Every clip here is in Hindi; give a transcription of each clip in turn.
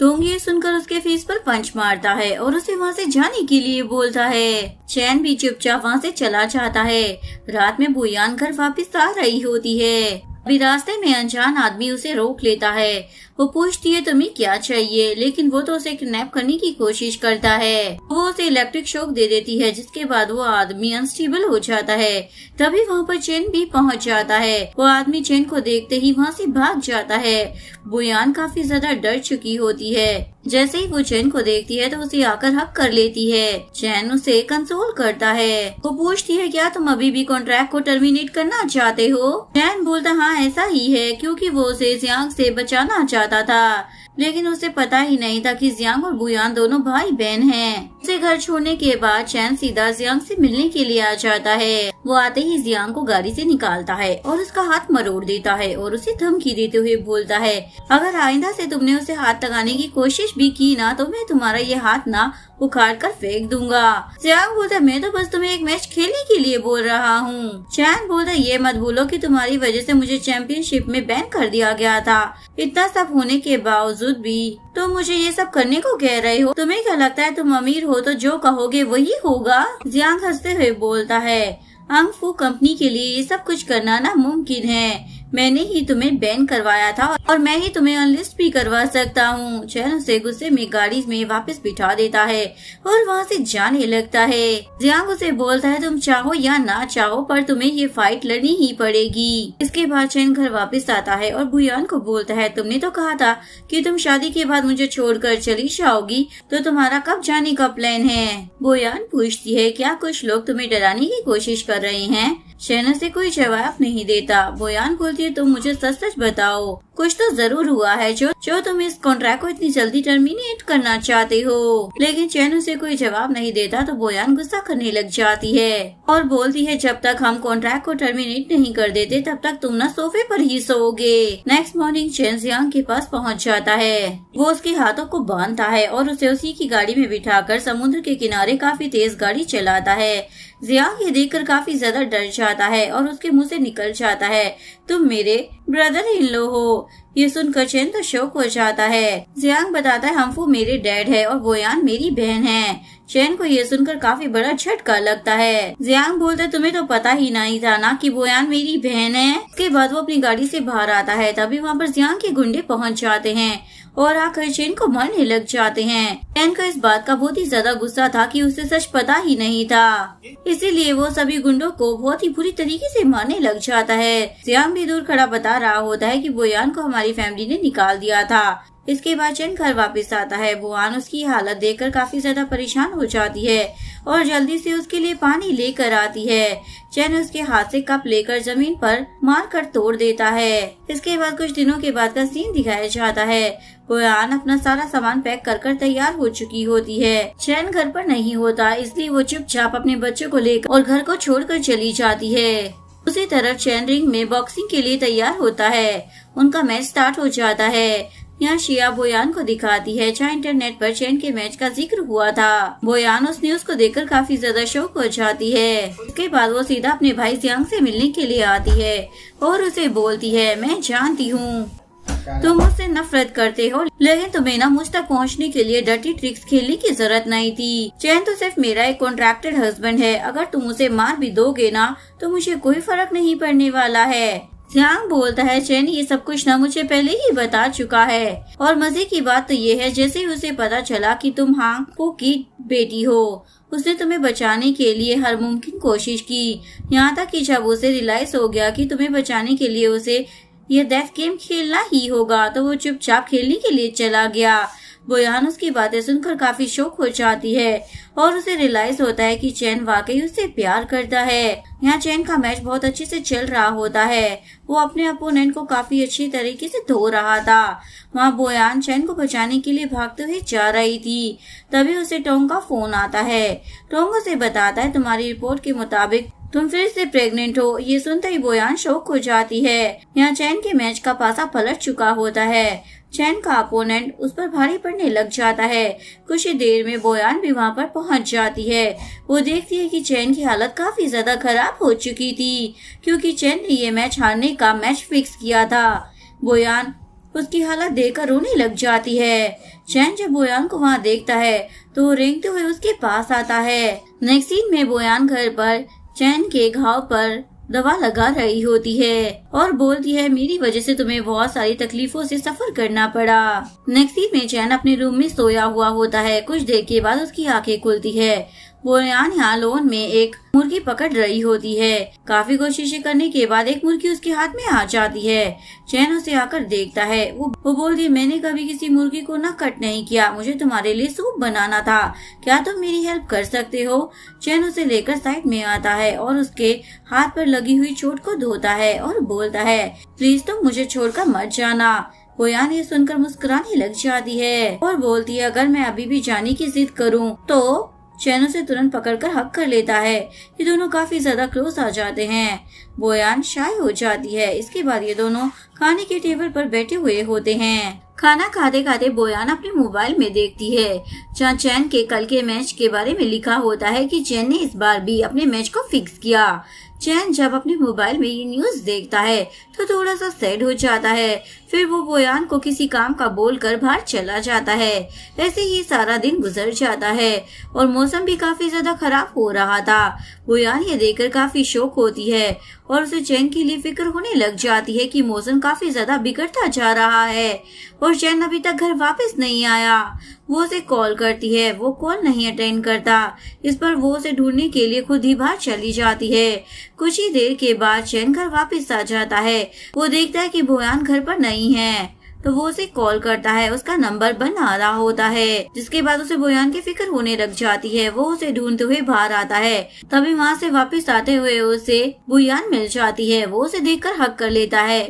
टोंग ये सुनकर उसके फेस पर पंच मारता है और उसे वहाँ से जाने के लिए बोलता है। चैन भी चुपचाप वहाँ से चला जाता है। रात में बुयान घर वापस आ रही होती है। अभी रास्ते में अनजान आदमी उसे रोक लेता है। वो पूछती है तुम्हें क्या चाहिए, लेकिन वो तो उसे किडनैप करने की कोशिश करता है। वो उसे इलेक्ट्रिक शॉक दे देती है, जिसके बाद वो आदमी अनस्टेबल हो जाता है। तभी वहाँ पर चैन भी पहुँच जाता है। वो आदमी चैन को देखते ही वहाँ से भाग जाता है। बुयान काफी ज्यादा डर चुकी होती है। जैसे ही वो चैन को देखती है तो उसे आकर हक कर लेती है। चैन उसे कंसोल करता है। वो पूछती है क्या तुम अभी भी कॉन्ट्रैक्ट को टर्मिनेट करना चाहते हो? चैन बोलता हाँ ऐसा ही है, क्योंकि वो उसे जियांग से बचाना चाहता था, लेकिन उसे पता ही नहीं था कि जियांग और बुयान दोनों भाई बहन हैं। उसे घर छोड़ने के बाद चैन सीधा जियांग से मिलने के लिए आ जाता है। वो आते ही जियांग को गाड़ी से निकालता है और उसका हाथ मरोड़ देता है और उसे धमकी देते हुए बोलता है अगर आइंदा से तुमने उसे हाथ लगाने की कोशिश भी की ना तो मैं तुम्हारा ये हाथ ना उखाड़ कर फेंक दूंगा। जियांग बोलता मैं तो बस तुम्हें एक मैच खेलने के लिए बोल रहा हूँ। चैन बोलता ये मत भूलो कि तुम्हारी वजह से मुझे चैंपियनशिप में बैन कर दिया गया था। इतना सब होने के बावजूद भी तुम मुझे ये सब करने को कह रहे हो। तुम्हें क्या लगता है तुम अमीर हो तो जो कहोगे वही होगा? जियांग हंसते हुए बोलता है अंग फू कंपनी के लिए ये सब कुछ करना नामुमकिन है। मैंने ही तुम्हें बैन करवाया था और मैं ही तुम्हें अनलिस्ट भी करवा सकता हूँ। चैन उसे गुस्से में गाड़ी में वापस बिठा देता है और वहाँ से जाने लगता है। जियांग उसे बोलता है तुम चाहो या ना चाहो पर तुम्हें ये फाइट लड़नी ही पड़ेगी। इसके बाद चैन घर वापस आता है और बुयान को बोलता है तुमने तो कहा था कि तुम शादी के बाद मुझे छोड़कर चली जाओगी, तो तुम्हारा कब जाने का प्लान है? बुयान पूछती है क्या कुछ लोग तुम्हें डराने की कोशिश कर रहे हैं? चैन से कोई जवाब नहीं देता। बुयान बोलती है तुम मुझे सच सच बताओ, कुछ तो जरूर हुआ है जो तुम इस कॉन्ट्रैक्ट को इतनी जल्दी टर्मिनेट करना चाहते हो। लेकिन चैन उसे कोई जवाब नहीं देता तो बुयान गुस्सा करने लग जाती है और बोलती है जब तक हम कॉन्ट्रैक्ट को टर्मिनेट नहीं कर देते तब तक तुम ना सोफे पर ही सोओगे। नेक्स्ट मॉर्निंग चैन जियांग के पास पहुंच जाता है। वो उसके हाथों को बांधता है और उसे उसी की गाड़ी में बिठाकर समुद्र के किनारे काफी तेज गाड़ी चलाता है। जियांग ये देखकर काफी ज्यादा डर जाता है और उसके मुंह से निकल जाता है तुम मेरे ब्रदर इन लो हो। ये सुनकर चैन तो शौक हो जाता है। जियांग बताता है हम्फू मेरे डैड है और बुयान मेरी बहन है। चैन को ये सुनकर काफी बड़ा झटका लगता है। जियांग बोलता है तुम्हें तो पता ही नहीं था ना कि बुयान मेरी बहन है। इसके बाद वो अपनी गाड़ी से बाहर आता है। तभी वहाँ पर जियांग के गुंडे पहुँच जाते हैं और आकर चैन को मारने लग जाते हैं। चैन को इस बात का बहुत ही ज्यादा गुस्सा था कि उसे सच पता ही नहीं था, इसीलिए वो सभी गुंडों को बहुत ही बुरी तरीके से मारने लग जाता है। जियांग भी दूर खड़ा बता रहा होता है कि बुयान को हमारी फैमिली ने निकाल दिया था। इसके बाद चैन घर वापस आता है। बुयान उसकी हालत देखकर काफी ज्यादा परेशान हो जाती है और जल्दी से उसके लिए पानी लेकर आती है। चैन उसके हाथ से कप लेकर जमीन पर मारकर तोड़ देता है। इसके बाद कुछ दिनों के बाद का सीन दिखाया जाता है। बुयान अपना सारा सामान पैक कर तैयार हो चुकी होती है। चैन घर पर नहीं होता, इसलिए वो चुपचाप अपने बच्चों को लेकर और घर को छोड़कर चली जाती है। उसी तरफ चैन रिंग में बॉक्सिंग के लिए तैयार होता है। उनका मैच स्टार्ट हो जाता है। यहाँ शिया बुयान को दिखाती है जहाँ इंटरनेट पर चैन के मैच का जिक्र हुआ था। बुयान उस न्यूज को देखकर काफी ज्यादा शौक हो जाती है। उसके बाद वो सीधा अपने भाई जियांग से मिलने के लिए आती है और उसे बोलती है मैं जानती हूँ तुम मुझसे नफरत करते हो, लेकिन तुम्हें ना मुझ तक पहुँचने के लिए डर्टी ट्रिक्स खेलने की जरूरत नहीं थी। चैन तो सिर्फ मेरा एक कॉन्ट्रैक्टेड हस्बैंड है। अगर तुम उसे मार भी दोगे ना तो मुझे कोई फर्क नहीं पड़ने वाला है। जियांग बोलता है चैन ये सब कुछ ना मुझे पहले ही बता चुका है और मजे की बात तो ये है जैसे ही उसे पता चला कि तुम हांगपो की बेटी हो, उसने तुम्हें बचाने के लिए हर मुमकिन कोशिश की। यहाँ तक कि जब उसे रियलाइज हो गया कि तुम्हें बचाने के लिए उसे ये डेथ गेम खेलना ही होगा तो वो चुपचाप खेलने के लिए चला गया। बुयान उसकी बातें सुनकर काफी शौक हो जाती है और उसे रियलाइज होता है कि चैन वाकई उससे प्यार करता है। यहाँ चैन का मैच बहुत अच्छे से चल रहा होता है। वो अपने अपोनेंट को काफी अच्छी तरीके से धो रहा था। वहाँ बुयान चैन को बचाने के लिए भागते हुए जा रही थी। तभी उसे टोंग का फोन आता है। टोंग उसे बताता है तुम्हारी रिपोर्ट के मुताबिक तुम फिर से प्रेग्नेंट हो। ये सुनते ही बुयान शौक हो जाती है। यहाँ चैन के मैच का पासा पलट चुका होता है। चैन का अपोनेंट उस पर भारी पड़ने लग जाता है। कुछ ही देर में बुयान भी वहाँ पर पहुँच जाती है। वो देखती है कि चैन की हालत काफी ज्यादा खराब हो चुकी थी, क्योंकि चैन ने ये मैच हारने का मैच फिक्स किया था। बुयान उसकी हालत देखकर रोने लग जाती है। चैन जब बोयान को वहाँ देखता है तो वो रेंगते हुए उसके पास आता है। नेक्स्ट सीन में बोयान घर पर चैन के घाव पर दवा लगा रही होती है और बोलती है, मेरी वजह से तुम्हें बहुत सारी तकलीफों से सफर करना पड़ा। नेक्स्ट सीन में चैन अपने रूम में सोया हुआ होता है। कुछ देर के बाद उसकी आंखें खुलती है। बोयान यहाँ लोन में एक मुर्गी पकड़ रही होती है। काफी कोशिशें करने के बाद एक मुर्गी उसके हाथ में आ जाती है। चैन उसे आकर देखता है। वो बोलती है, मैंने कभी किसी मुर्गी को ना कट नहीं किया, मुझे तुम्हारे लिए सूप बनाना था, क्या तुम मेरी हेल्प कर सकते हो? चैन उसे लेकर साइड में आता है और उसके हाथ पर लगी हुई चोट को धोता है और बोलता है, प्लीज तुम मुझे छोड़कर मत जाना। बोयान ये सुनकर मुस्कुराने लग जाती है और बोलती है, अगर मैं अभी भी जाने की जिद करूँ तो। चैन उसे तुरंत पकड़कर हक कर लेता है। ये दोनों काफी ज्यादा क्लोज आ जाते हैं। बोयान शाय हो जाती है। इसके बाद ये दोनों खाने के टेबल पर बैठे हुए होते हैं। खाना खाते खाते बोयान अपने मोबाइल में देखती है जहाँ चैन के कल के मैच के बारे में लिखा होता है कि चैन ने इस बार भी अपने मैच को फिक्स किया। चैन जब अपने मोबाइल में ये न्यूज देखता है तो थोड़ा सा सैड हो जाता है। फिर वो बोयान को किसी काम का बोलकर बाहर चला जाता है। ऐसे ही सारा दिन गुजर जाता है और मौसम भी काफी ज्यादा खराब हो रहा था। बोयान ये देखकर काफी शौक होती है और उसे चैन के लिए फिक्र होने लग जाती है कि मौसम काफी ज्यादा बिगड़ता जा रहा है और चैन अभी तक घर वापस नहीं आया। वो उसे कॉल करती है, वो कॉल नहीं अटेंड करता। इस पर वो उसे ढूंढने के लिए खुद ही बाहर चली जाती है। कुछ ही देर के बाद चैन घर वापस आ जाता है। वो देखता है कि बोयान घर पर नहीं है तो वो उसे कॉल करता है। उसका नंबर बंद आ रहा होता है, जिसके बाद उसे बोयान की फिक्र होने लग जाती है। वो उसे ढूंढते हुए बाहर आता है। तभी वहाँ से वापस आते हुए उसे बोयान मिल जाती है। वो उसे देखकर हक कर लेता है।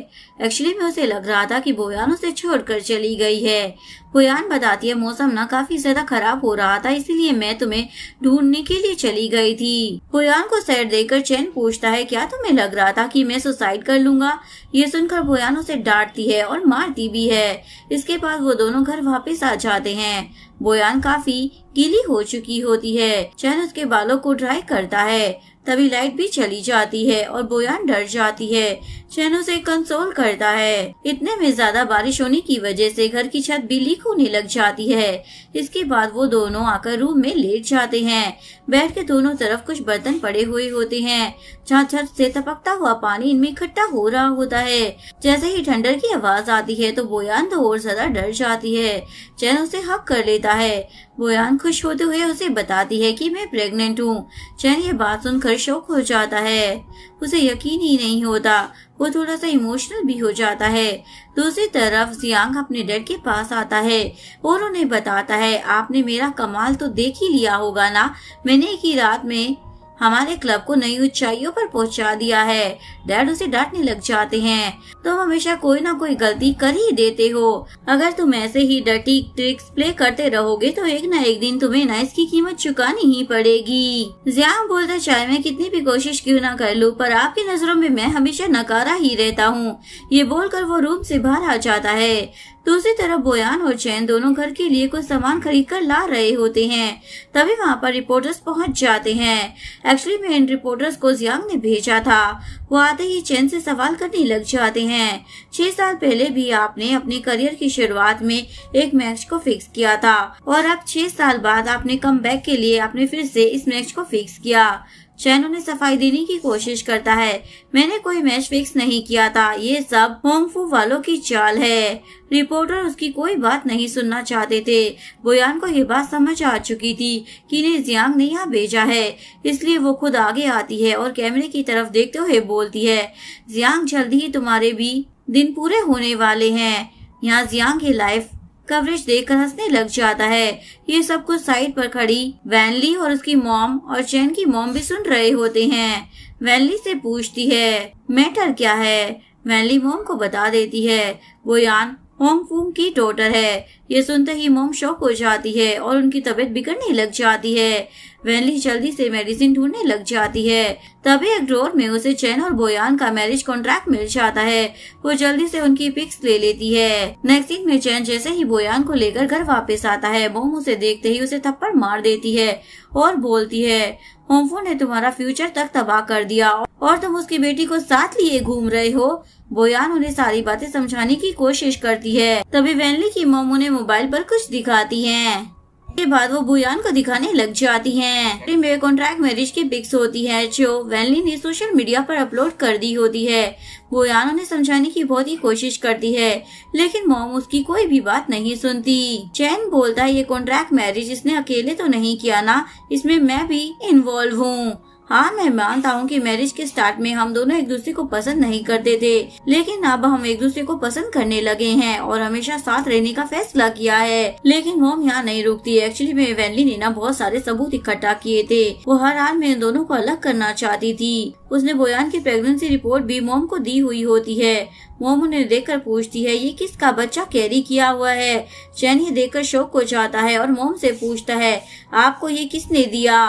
एक्चुअली में उसे लग रहा था कि बोयान उसे छोड़कर चली गई है। बोयान बताती है, मौसम ना काफी ज्यादा खराब हो रहा था, इसीलिए मैं तुम्हें ढूंढने के लिए चली गई थी। बोयान को सैर देकर चैन पूछता है, क्या तुम्हें लग रहा था कि मैं सुसाइड कर लूंगा? ये सुनकर बोयान उसे डांटती है और मारती भी है। इसके बाद वो दोनों घर वापस आ जाते हैं। बोयान काफी गीली हो चुकी होती है। चैन उसके बालों को ड्राई करता है। तभी लाइट भी चली जाती है और बोयान डर जाती है। चैन उसे कंसोल करता है। इतने में ज्यादा बारिश होने की वजह से घर की छत भी लीक होने लग जाती है। इसके बाद वो दोनों आकर रूम में लेट जाते हैं। बेड के दोनों तरफ कुछ बर्तन पड़े हुए होते हैं जहाँ छत से टपकता हुआ पानी इनमें इकट्ठा हो रहा होता है। जैसे ही ठंडर की आवाज आती है तो बोयान तो और ज्यादा डर जाती है। चैन उसे हक कर लेता है। बोयान खुश होते हुए उसे बताती है कि मैं प्रेग्नेंट हूँ। चैन ये बात सुनकर शॉक हो जाता है। उसे यकीन ही नहीं होता। वो थोड़ा सा इमोशनल भी हो जाता है। दूसरी तरफ जियांग अपने डैड के पास आता है और उन्हें बताता है, आपने मेरा कमाल तो देख ही लिया होगा ना, मैंने एक ही रात में हमारे क्लब को नई ऊंचाइयों पर पहुंचा दिया है। डैड उसे डांटने लग जाते हैं, तुम हमेशा कोई ना कोई गलती कर ही देते हो। अगर तुम ऐसे ही डर्टी ट्रिक्स प्ले करते रहोगे तो एक ना एक दिन तुम्हें ना इसकी कीमत चुकानी ही पड़ेगी। जियांग बोलता, चाहे मैं कितनी भी कोशिश क्यों ना कर लूं, पर आपकी नजरों में मैं हमेशा नकारा ही रहता हूँ। ये बोलकर वो रूम से बाहर आ जाता है। दूसरी तरफ बोयान और चैन दोनों घर के लिए कुछ सामान खरीद कर ला रहे होते हैं। तभी वहाँ पर रिपोर्टर्स पहुँच जाते हैं। एक्चुअली में इन रिपोर्टर्स को जियांग ने भेजा था। वो आते ही चैन से सवाल करने लग जाते हैं। 6 साल पहले भी आपने अपने करियर की शुरुआत में एक मैच को फिक्स किया था और अब 6 साल बाद आपने कमबैक के लिए आपने फिर से इस मैच को फिक्स किया। चैन उन्हें सफाई देने की कोशिश करता है, मैंने कोई मैच फिक्स नहीं किया था, ये सब होंगफू वालों की चाल है। रिपोर्टर उसकी कोई बात नहीं सुनना चाहते थे। बोयान को ये बात समझ आ चुकी थी कि इन्हें जियांग ने यहाँ भेजा है, इसलिए वो खुद आगे आती है और कैमरे की तरफ देखते हुए बोलती है, जियांग जल्दी ही तुम्हारे भी दिन पूरे होने वाले हैं। यहाँ जियांग की लाइफ कवरेज देखकर हंसने लग जाता है। ये सब कुछ साइड पर खड़ी वैनली और उसकी मॉम और चैन की मॉम भी सुन रहे होते हैं। वैनली से पूछती है, मैटर क्या है? वैनली मॉम को बता देती है, बोयान होंगफू की डॉटर है। ये सुनते ही मॉम शॉक हो जाती है और उनकी तबीयत बिगड़ने लग जाती है। वैनली जल्दी से मेडिसिन ढूंढने लग जाती है। तभी एक ड्रॉर में उसे चैन और बोयान का मैरिज कॉन्ट्रैक्ट मिल जाता है। वो जल्दी से उनकी पिक्स ले लेती है। नेक्स्ट सीन में चैन जैसे ही बोयान को लेकर घर वापस आता है, मोम उसे देखते ही उसे थप्पड़ मार देती है और बोलती है, होमफू ने तुम्हारा फ्यूचर तक तबाह कर दिया और तुम उसकी बेटी को साथ लिए घूम रहे हो। बोयान उन्हें सारी बातें समझाने की कोशिश करती है। तभी वैनली की मॉम उन्हें मोबाइल पर कुछ दिखाती है। के बाद वो बोयान को दिखाने लग जाती हैं। में कॉन्ट्रैक्ट मैरिज की पिक्स होती है जो वैनली ने सोशल मीडिया पर अपलोड कर दी होती है। बोयान उन्हें समझाने की बहुत ही कोशिश करती है, लेकिन मॉम उसकी कोई भी बात नहीं सुनती। चैन बोलता है, ये कॉन्ट्रैक्ट मैरिज इसने अकेले तो नहीं किया ना, इसमें मैं भी इन्वॉल्व हूँ। हाँ, मैं मानता हूँ कि मैरिज के स्टार्ट में हम दोनों एक दूसरे को पसंद नहीं करते थे, लेकिन अब हम एक दूसरे को पसंद करने लगे हैं और हमेशा साथ रहने का फैसला किया है। लेकिन मॉम यहाँ नहीं रुकती। एक्चुअली में वैनली ने ना बहुत सारे सबूत इकट्ठा किए थे। वो हर हाल में इन दोनों को अलग करना चाहती थी। उसने बोयान की प्रेगनेंसी रिपोर्ट भी मॉम को दी हुई होती है। मॉम उन्हें देखकर पूछती है, ये किसका बच्चा कैरी किया हुआ है। चैन ये देखकर शॉक हो जाता है और मॉम से पूछता है, आपको ये किसने दिया।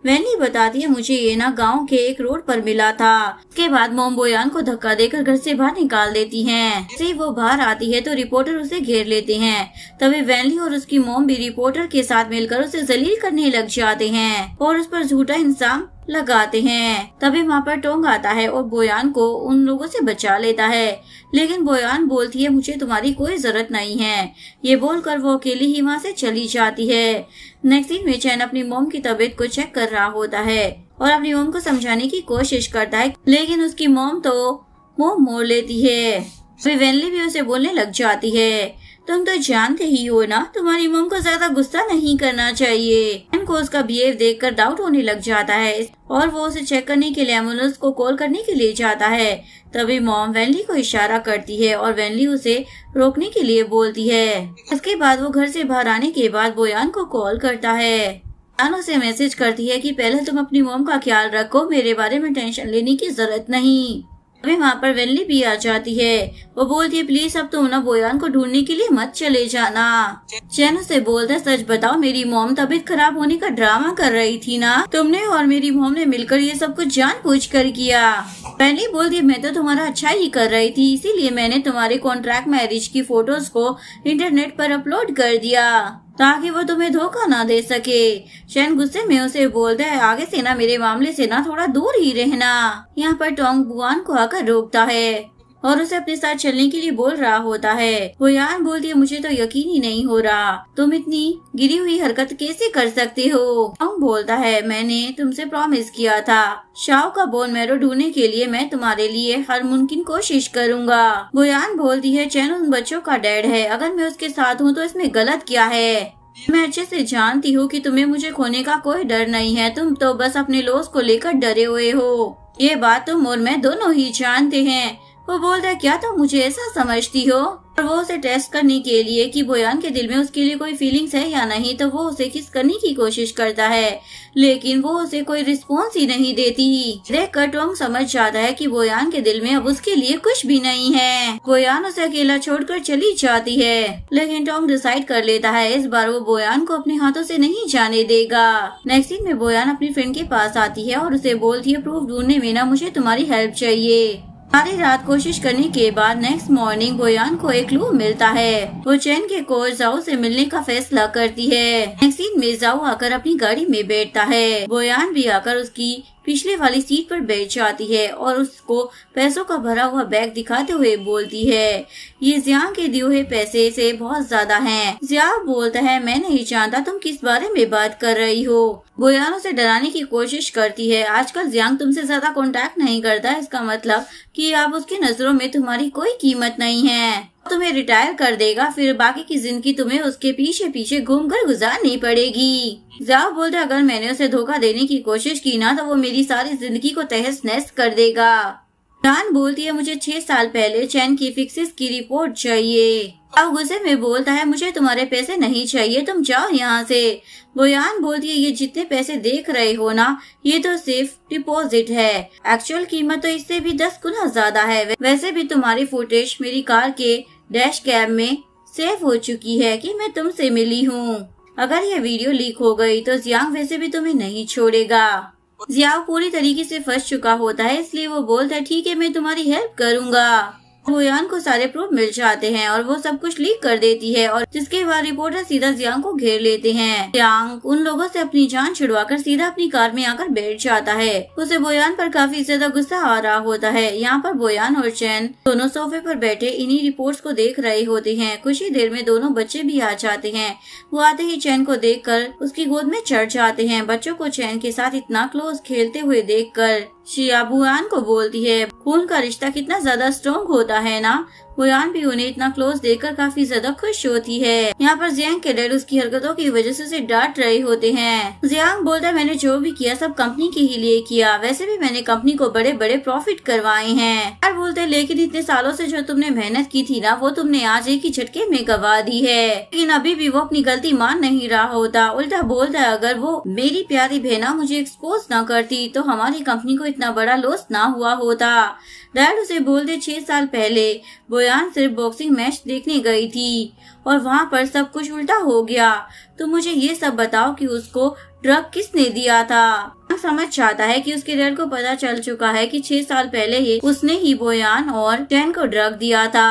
वैनली बताती है, मुझे ये ना गांव के एक रोड पर मिला था। उसके बाद मॉम बोयान को धक्का देकर घर से बाहर निकाल देती हैं। जैसे वो बाहर आती है तो रिपोर्टर उसे घेर लेते हैं। तभी वैनली और उसकी मॉम भी रिपोर्टर के साथ मिलकर उसे जलील करने लग जाते हैं और उस पर झूठा इल्जाम लगाते हैं। तभी वहाँ पर टोंग आता है और बोयान को उन लोगों से बचा लेता है, लेकिन बोयान बोलती है, मुझे तुम्हारी कोई जरूरत नहीं है। ये बोलकर वो अकेली ही वहाँ से चली जाती है। नेक्स्ट सीन में चैन अपनी मॉम की तबीयत को चेक कर रहा होता है और अपनी मॉम को समझाने की कोशिश करता है, लेकिन उसकी मॉम तो मुंह मोड़ लेती है। फिर वैनली भी उसे बोलने लग जाती है, तुम तो जानते ही हो ना, तुम्हारी मॉम को ज्यादा गुस्सा नहीं करना चाहिए। इनको उसका बिहेव देखकर डाउट होने लग जाता है और वो उसे चेक करने के लिए एम्बुलेंस को कॉल करने के लिए जाता है। तभी मॉम वैनली को इशारा करती है और वैनली उसे रोकने के लिए बोलती है। इसके बाद वो घर से बाहर आने के बाद बोयान को कॉल करता है। बोयान उसे मैसेज करती है कि पहले तुम अपनी मॉम का ख्याल रखो, मेरे बारे में टेंशन लेने की जरूरत नहीं। अभी वहाँ पर वैनली भी आ जाती है। वो बोलती है, प्लीज अब तुम ना बोयान को ढूंढने के लिए मत चले जाना। चैन उसे बोलता है, सच बताओ, मेरी मॉम तबीयत खराब होने का ड्रामा कर रही थी ना, तुमने और मेरी मॉम ने मिलकर ये सब कुछ जानबूझकर किया। वैनली बोलती है, मैं तो तुम्हारा अच्छा ही कर रही थी, इसीलिए मैंने तुम्हारे कॉन्ट्रैक्ट मैरिज की फोटोज को इंटरनेट पर अपलोड कर दिया ताकि वो तुम्हें धोखा ना दे सके। चैन गुस्से में उसे बोलता है, आगे से ना मेरे मामले से ना थोड़ा दूर ही रहना। यहाँ पर टोंग बुआन को आकर रोकता है और उसे अपने साथ चलने के लिए बोल रहा होता है। बोयान बोलती है, मुझे तो यकीन ही नहीं हो रहा, तुम इतनी गिरी हुई हरकत कैसे कर सकते हो। टोंग बोलता है, मैंने तुमसे प्रॉमिस किया था, शाओ का बोन मैरो ढूंढने के लिए मैं तुम्हारे लिए हर मुमकिन कोशिश करूँगा। बोयान बोलती है, चैन उन बच्चों का डैड है, अगर मैं उसके साथ हूँ तो इसमें गलत क्या है। मैं अच्छे से जानती हूँ कि तुम्हें मुझे खोने का कोई डर नहीं है, तुम तो बस अपने लॉस को लेकर डरे हुए हो। ये बात तुम और मैं दोनों ही जानते हैं। वो बोलता है, क्या तुम मुझे ऐसा समझती हो। और वो उसे टेस्ट करने के लिए कि बोयान के दिल में उसके लिए कोई फीलिंग्स है या नहीं, तो वो उसे किस करने की कोशिश करता है, लेकिन वो उसे कोई रिस्पॉन्स ही नहीं देती। देखकर टोंग समझ जाता है कि बोयान के दिल में अब उसके लिए कुछ भी नहीं है। बोयान उसे अकेला छोड़कर चली जाती है, लेकिन टोंग डिसाइड कर लेता है इस बार वो बोयान को अपने हाथों से नहीं जाने देगा। नेक्स्ट सीन में बोयान अपनी फ्रेंड के पास आती है और उसे बोलती है, प्रूफ ढूंढने में ना मुझे तुम्हारी हेल्प चाहिए। सारी रात कोशिश करने के बाद नेक्स्ट मॉर्निंग बोयान को एक क्लू मिलता है। वो चैन के कोच जाओ से मिलने का फैसला करती है। नेक्स्ट सीन में जाओ आकर अपनी गाड़ी में बैठता है। बोयान भी आकर उसकी पिछले वाली सीट पर बैठ जाती है और उसको पैसों का भरा हुआ बैग दिखाते हुए बोलती है, ये जियांग के दिए हुए पैसे से बहुत ज्यादा हैं। जियांग बोलता है, मैं नहीं जानता तुम किस बारे में बात कर रही हो। बोयान उसे डराने की कोशिश करती है, आजकल जियांग तुमसे ज्यादा कांटेक्ट नहीं करता, इसका मतलब कि अब उसकी नजरों में तुम्हारी कोई कीमत नहीं है, तुम्हें रिटायर कर देगा, फिर बाकी की जिंदगी तुम्हें उसके पीछे पीछे घूमकर गुजारनी पड़ेगी। जाओ बोलता, अगर मैंने उसे धोखा देने की कोशिश की ना तो वो मेरी सारी जिंदगी को तहस नहस कर देगा। जान बोलती है, मुझे 6 साल पहले चैन की फिक्सेस की रिपोर्ट चाहिए। अब गुस्से में बोलता है, मुझे तुम्हारे पैसे नहीं चाहिए, तुम जाओ यहाँ से। बोयान बोलती है, ये जितने पैसे देख रहे हो ना, ये तो सिर्फ डिपॉजिट है, एक्चुअल कीमत तो इससे भी 10 गुना ज्यादा है। वैसे भी तुम्हारी फुटेज मेरी कार के डैश कैम में सेव हो चुकी है कि मैं तुमसे मिली हूँ। अगर ये वीडियो लीक हो गई तो जियांग वैसे भी तुम्हें नहीं छोड़ेगा। जियाओ पूरी तरीके से फंस चुका होता है, इसलिए वो बोलता है ठीक है मैं तुम्हारी हेल्प करूँगा। बोयान को सारे प्रूफ मिल जाते हैं और वो सब कुछ लीक कर देती है, और जिसके बाद रिपोर्टर सीधा जियांग को घेर लेते हैं। जियांग उन लोगों से अपनी जान छुड़वाकर सीधा अपनी कार में आकर बैठ जाता है। उसे बोयान पर काफी ज्यादा गुस्सा आ रहा होता है। यहाँ पर बोयान और चैन दोनों सोफे पर बैठे इन्हीं रिपोर्ट्स को देख रहे होते हैं। कुछ ही देर में दोनों बच्चे भी आ जाते हैं। वो आते ही चैन को देखकर उसकी गोद में चढ़ जाते हैं। बच्चों को चैन के साथ इतना क्लोज खेलते हुए देखकर शिया बोयान को बोलती है खून का रिश्ता कितना ज्यादा स्ट्रॉन्ग होता है ना। बोयान भी उन्हें इतना क्लोज देखकर काफी ज्यादा खुश होती है। यहाँ पर जियांग के डैड उसकी हरकतों की वजह से उसे डांट रहे होते हैं। जियांग बोलता है मैंने जो भी किया सब कंपनी के ही लिए किया, वैसे भी मैंने कंपनी को बड़े बड़े प्रॉफिट करवाए हैं। यार बोलते लेकिन इतने सालों से जो तुमने मेहनत की थी ना वो तुमने आज एक ही झटके में गवा दी है। लेकिन अभी भी वो अपनी गलती मान नहीं रहा होता, उल्टा बोलता है अगर वो मेरी प्यारी बहना मुझे एक्सपोज न करती तो हमारी कंपनी को इतना बड़ा लॉस ना हुआ होता। डैड उसे बोलते 6 साल पहले बोयान सिर्फ बॉक्सिंग मैच देखने गई थी और वहाँ पर सब कुछ उल्टा हो गया। तो मुझे ये सब बताओ कि उसको ड्रग किसने दिया था। समझ जाता है कि उसके डैड को पता चल चुका है कि 6 साल पहले ही उसने ही बोयान और चैन को ड्रग दिया था।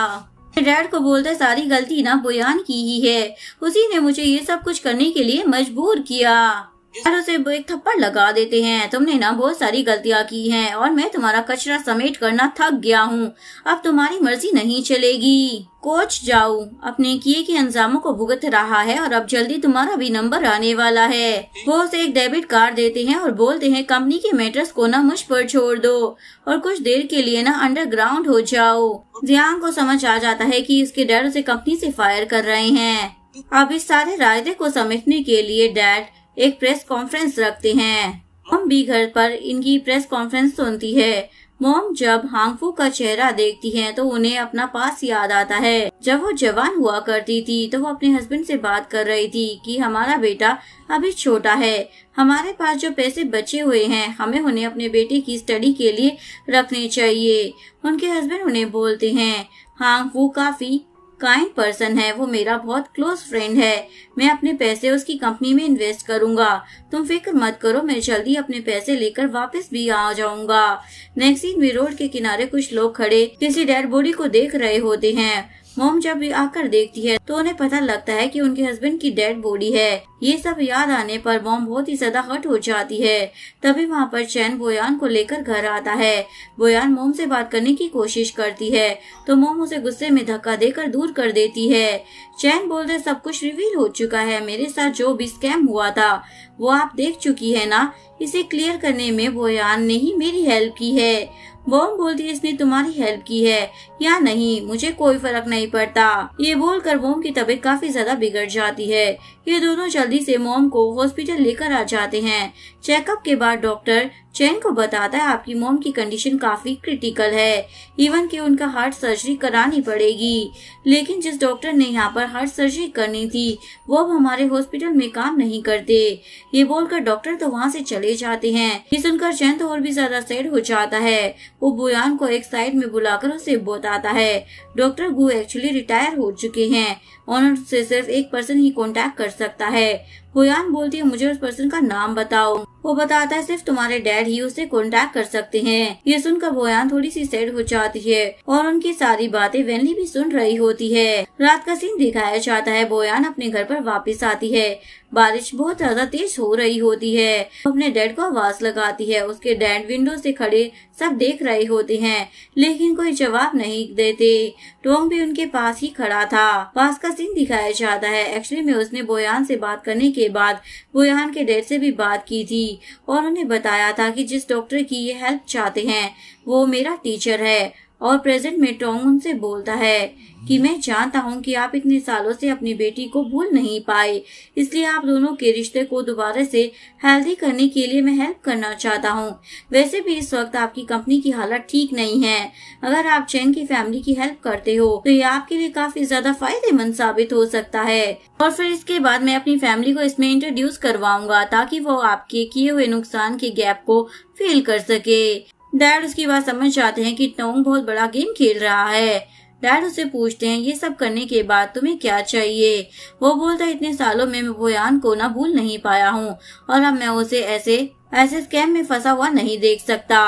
डैड को बोलता है सारी गलती ना बोयान की ही है, उसी ने मुझे ये सब कुछ करने के लिए मजबूर किया। उसे एक थप्पड़ लगा देते हैं। तुमने ना बहुत सारी गलतियां की हैं और मैं तुम्हारा कचरा समेट करना थक गया हूँ। अब तुम्हारी मर्जी नहीं चलेगी। कोच जाओ अपने किए के अंजामों को भुगत रहा है और अब जल्दी तुम्हारा भी नंबर आने वाला है। वो उसे एक डेबिट कार्ड देते हैं और बोलते हैं कंपनी के मैटर्स को ना मुझ पर छोड़ दो और कुछ देर के लिए ना अंडरग्राउंड हो जाओ। जियांग को समझ आ जाता है कि उसके डैड उसे कंपनी से फायर कर रहे हैं। अब इस सारे रायते को समेटने के लिए डैड एक प्रेस कॉन्फ्रेंस रखते हैं। मॉम भी घर पर इनकी प्रेस कॉन्फ्रेंस सुनती है। मॉम जब हांगफू का चेहरा देखती हैं तो उन्हें अपना पास याद आता है। जब वो जवान हुआ करती थी तो वो अपने हस्बैंड से बात कर रही थी कि हमारा बेटा अभी छोटा है, हमारे पास जो पैसे बचे हुए हैं हमें उन्हें अपने बेटे की स्टडी के लिए रखने चाहिए। उनके हस्बैंड उन्हें बोलते हैं हांगफू काफी काइंड पर्सन है, वो मेरा बहुत क्लोज फ्रेंड है, मैं अपने पैसे उसकी कंपनी में इन्वेस्ट करूंगा, तुम फिक्र मत करो, मैं जल्दी अपने पैसे लेकर वापस भी आ जाऊंगा। नेक्स्ट सीन में रोड के किनारे कुछ लोग खड़े किसी डेड बॉडी को देख रहे होते हैं। मॉम जब भी आकर देखती है तो उन्हें पता लगता है कि उनके हस्बैंड की डेड बॉडी है। ये सब याद आने पर मॉम बहुत ही ज्यादा हर्ट हो जाती है। तभी वहाँ पर चैन बोयान को लेकर घर आता है। बोयान मॉम से बात करने की कोशिश करती है तो मॉम उसे गुस्से में धक्का देकर दूर कर देती है। चैन बोलते सब कुछ रिवील हो चुका है, मेरे साथ जो भी स्कैम हुआ था वो आप देख चुकी है ना, इसे क्लियर करने में बोयान ने ही मेरी हेल्प की है। मॉम बोलती है इसने तुम्हारी हेल्प की है या नहीं मुझे कोई फर्क नहीं पड़ता। ये बोलकर मॉम की तबीयत काफी ज्यादा बिगड़ जाती है। ये दोनों जल्दी से मॉम को हॉस्पिटल लेकर आ जाते हैं। चेकअप के बाद डॉक्टर चैन को बताता है आपकी मॉम की कंडीशन काफी क्रिटिकल है, इवन कि उनका हार्ट सर्जरी करानी पड़ेगी। लेकिन जिस डॉक्टर ने यहाँ पर हार्ट सर्जरी करनी थी वो अब हमारे हॉस्पिटल में काम नहीं करते। ये बोलकर डॉक्टर तो वहाँ से चले जाते हैं। ये सुनकर चैन तो और भी ज्यादा सैड हो जाता है। वो बोयान को एक साइड में बुलाकर उसे बताता है डॉक्टर गु एक्चुअली रिटायर हो चुके हैं और उनसे सिर्फ एक पर्सन ही कांटेक्ट कर सकता है। बोयान बोलती है मुझे उस पर्सन का नाम बताओ। वो बताता है सिर्फ तुम्हारे डैड ही उसे कांटेक्ट कर सकते हैं। ये सुनकर बोयान थोड़ी सी सैड हो जाती है और उनकी सारी बातें वैनली भी सुन रही होती है। रात का सीन दिखाया जाता है। बोयान अपने घर पर वापस आती है। बारिश बहुत ज्यादा तेज हो रही होती है। अपने डैड को आवाज लगाती है। उसके डैड विंडो से खड़े सब देख रहे होते हैं लेकिन कोई जवाब नहीं देते। टोंग भी उनके पास ही खड़ा था। पास का सीन दिखाया जाता है। एक्चुअली में उसने बोयान से बात करने के बाद बोयान के डैड से भी बात की थी और उन्हें बताया था कि जिस डॉक्टर की ये हेल्प चाहते हैं वो मेरा टीचर है। और प्रेजेंट में टोंग उनसे बोलता है कि मैं जानता हूँ कि आप इतने सालों से अपनी बेटी को भूल नहीं पाए, इसलिए आप दोनों के रिश्ते को दोबारा से हेल्दी करने के लिए मैं हेल्प करना चाहता हूँ। वैसे भी इस वक्त आपकी कंपनी की हालत ठीक नहीं है। अगर आप चैन की फैमिली की हेल्प करते हो तो ये आपके लिए काफी ज्यादा फायदेमंद साबित हो सकता है और फिर इसके बाद मैं अपनी फैमिली को इसमें इंट्रोड्यूस करवाऊंगा ताकि वो आपके किए हुए नुकसान के गैप को फील कर सके। डैड उसकी बात समझ जाते हैं कि टोंग बहुत बड़ा गेम खेल रहा है। डैड उससे पूछते हैं ये सब करने के बाद तुम्हें क्या चाहिए। वो बोलता है इतने सालों में मैं बोयान को ना भूल नहीं पाया हूँ और अब मैं उसे ऐसे स्कैम में फंसा हुआ नहीं देख सकता।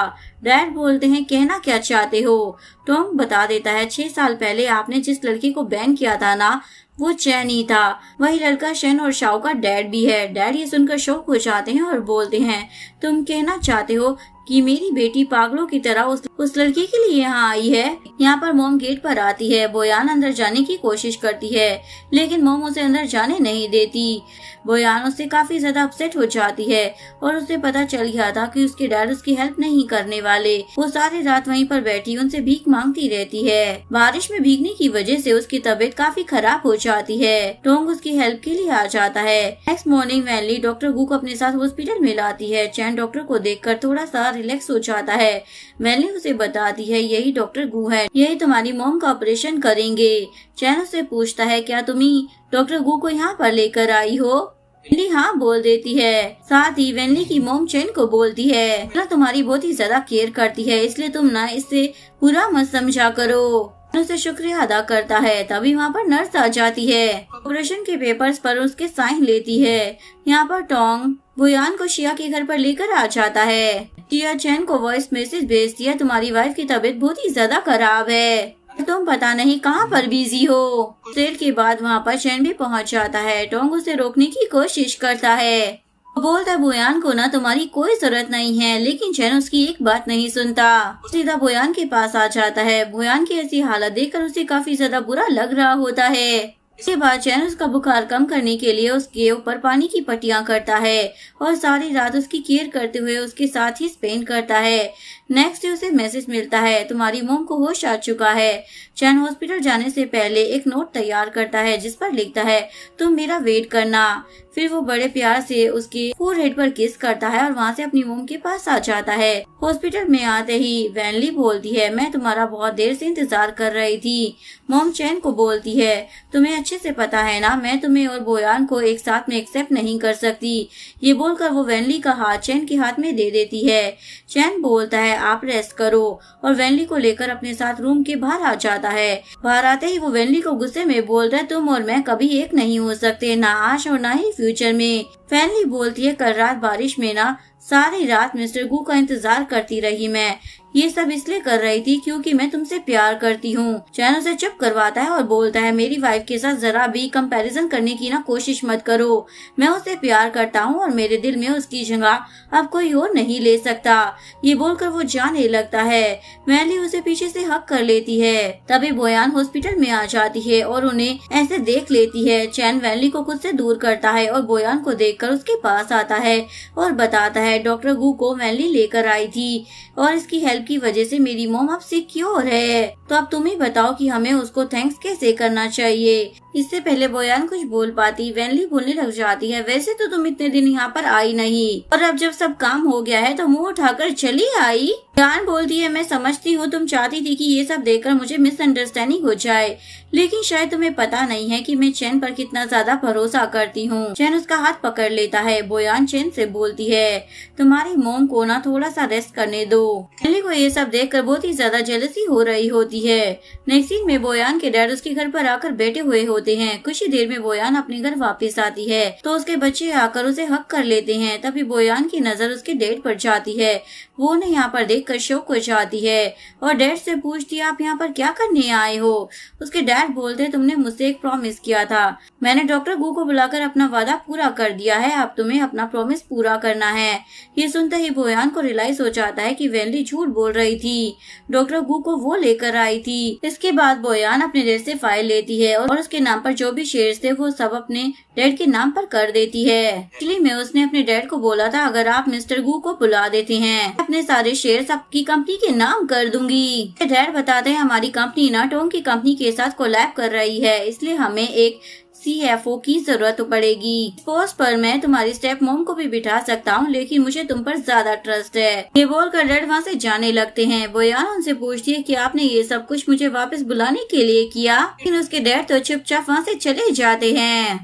डैड बोलते हैं कहना क्या चाहते हो। टॉम बता देता है 6 साल पहले आपने जिस लड़की को बैन किया था ना वो चैन ही था। वही लड़का शेन और शाओ का डैड भी है। डैड ये सुनकर शॉक हो जाते हैं और बोलते हैं तुम कहना चाहते हो कि मेरी बेटी पागलों की तरह उस लड़की के लिए यहाँ आई है। यहाँ पर मॉम गेट पर आती है। बोयान अंदर जाने की कोशिश करती है लेकिन मॉम उसे अंदर जाने नहीं देती। बोयान उससे काफी ज्यादा अपसेट हो जाती है और उसे पता चल गया था कि उसके डैड उसकी हेल्प नहीं करने वाले। वो सारी रात वहीं पर बैठी उनसे भीख मांगती रहती है। बारिश में भीगने की वजह से उसकी तबीयत काफी खराब हो जाती है। टोंग उसकी हेल्प के लिए आ जाता है। नेक्स्ट मॉर्निंग वैनली डॉक्टर गू को अपने साथ हॉस्पिटल में लाती है। चैन डॉक्टर को देखकर थोड़ा सा रिलैक्स हो जाता है। वैनली उसे बताती है यही डॉक्टर गू है, यही तुम्हारी मॉम का ऑपरेशन करेंगे। चैन उससे पूछता है क्या तुम ही डॉक्टर गू को यहाँ पर लेकर आई हो। वैनली हाँ बोल देती है। साथ ही वैनली की मॉम चैन को बोलती है ना तुम्हारी बहुत ही ज्यादा केयर करती है इसलिए तुम ना इससे बुरा मत समझा करो। उसे शुक्रिया अदा करता है। तभी वहाँ पर नर्स आ जाती है। ऑपरेशन के पेपर्स पर उसके साइन लेती है। यहाँ पर टोंग बोयान को शिया के घर पर लेकर आ जाता है। शिया चैन को वॉइस मैसेज भेजती है तुम्हारी वाइफ की तबीयत बहुत ही ज्यादा खराब है, तुम पता नहीं कहाँ पर बिजी हो। देर के बाद वहाँ पर चैन भी पहुँच जाता है। टोंग उसे रोकने की कोशिश करता है। बोलता है बोयान को ना तुम्हारी कोई जरूरत नहीं है लेकिन चैन उसकी एक बात नहीं सुनता। सीधा बोयान के पास आ जाता है। बोयान की ऐसी हालत देखकर उसे काफी ज्यादा बुरा लग रहा होता है। इसके बाद चैन उसका बुखार कम करने के लिए उसके ऊपर पानी की पट्टियां करता है और सारी रात उसकी केयर करते हुए उसके साथ ही स्पेंड करता है। नेक्स्ट डे उसे मैसेज मिलता है तुम्हारी मॉम को होश आ चुका है। चैन हॉस्पिटल जाने से पहले एक नोट तैयार करता है जिस पर लिखता है तुम मेरा वेट करना। फिर वो बड़े प्यार से उसके फोरहेड पर किस करता है और वहाँ से अपनी मॉम के पास आ जाता है। हॉस्पिटल में आते ही वैनली बोलती है मैं तुम्हारा बहुत देर से इंतजार कर रही थी। मॉम चैन को बोलती है तुम्हें अच्छे से पता है ना मैं तुम्हें और बोयान को एक साथ में एक्सेप्ट नहीं कर सकती। ये बोलकर वो वैनली का हाथ चैन के हाथ में दे देती है। चैन बोलता है आप रेस्ट करो और वैनली को लेकर अपने साथ रूम के बाहर आ जाता है। बाहर आते ही वो वैनली को गुस्से में बोलता है तुम और मैं कभी एक नहीं हो सकते, ना आज और ना ही फ्यूचर में। वैनली बोलती है कल रात बारिश में ना सारी रात मिस्टर गू का इंतजार करती रही। मैं ये सब इसलिए कर रही थी क्योंकि मैं तुमसे प्यार करती हूँ। चैन उसे चुप करवाता है और बोलता है मेरी वाइफ के साथ जरा भी कंपैरिजन करने की ना कोशिश मत करो। मैं उसे प्यार करता हूँ और मेरे दिल में उसकी जगह अब कोई और नहीं ले सकता। ये बोलकर वो जाने लगता है। वैनली उसे पीछे से हक कर लेती है। तभी बोयान हॉस्पिटल में आ जाती है और उन्हें ऐसे देख लेती है। चैन वैनली को खुद से दूर करता है और बोयान को देखकर उसके पास आता है और बताता है डॉक्टर गू को वैनली लेकर आई थी और इसकी हेल्प की वजह से मेरी मॉम अब सिक्योर है। तो अब तुम ही बताओ कि हमें उसको थैंक्स कैसे करना चाहिए। इससे पहले बोयान कुछ बोल पाती वैनली बोलने लग जाती है वैसे तो तुम इतने दिन यहाँ पर आई नहीं और अब जब सब काम हो गया है तो मुंह उठाकर चली आई। बोयान बोलती है मैं समझती हूँ तुम चाहती थी कि ये सब देखकर मुझे मिसअंडरस्टैंडिंग हो जाए लेकिन शायद तुम्हें पता नहीं है कि मैं चैन पर कितना ज्यादा भरोसा करती हूँ। चैन उसका हाथ पकड़ लेता है। बोयान चैन से बोलती है तुम्हारी मॉम को ना थोड़ा सा रेस्ट करने दो। वैनली को ये सब देखकर बहुत ही ज्यादा जेलसी हो रही होती है। नेक्स्ट सीन में बोयान के डैड उसके घर पर आकर बैठे हुए होते हैं। कुछ ही देर में बोयान अपने घर वापस आती है तो उसके बच्चे आकर उसे हक कर लेते हैं। तभी बोयान की नजर उसके डैड पर जाती है। वो उन्हें यहाँ पर देखकर शौक हो जाती है और डैड से पूछती है आप यहाँ पर क्या करने आए हो। उसके डैड बोलते हैं तुमने मुझसे एक प्रॉमिस किया था, मैंने डॉक्टर गू को बुलाकर अपना वादा पूरा कर दिया है, अब तुम्हें अपना प्रॉमिस पूरा करना है। ये सुनते ही बोयान को रियलाइज हो जाता है कि वैनली झूठ बोल रही थी। डॉक्टर गू को वो लेकर आई थी। इसके बाद बोयान अपने डैड से फाइल लेती है और उसके नाम पर जो भी शेयर्स थे वो सब अपने डैड के नाम पर कर देती है। एक्चुअली में उसने अपने डैड को बोला था अगर आप मिस्टर गू को बुला देते हैं अपने सारे शेयर्स आपकी कंपनी के नाम कर दूंगी। डैड बताते हैं हमारी कंपनी ना टोंग की कंपनी के साथ कोलैब कर रही है इसलिए हमें एक CFO की जरूरत पड़ेगी। पोस्ट पर मैं तुम्हारी स्टेप मॉम को भी बिठा सकता हूँ लेकिन मुझे तुम पर ज्यादा ट्रस्ट है। ये बोलकर डैड वहाँ से जाने लगते हैं। बोयान उनसे पूछती है कि आपने ये सब कुछ मुझे वापस बुलाने के लिए किया, लेकिन उसके डैड तो चुपचाप वहाँ से चले जाते हैं।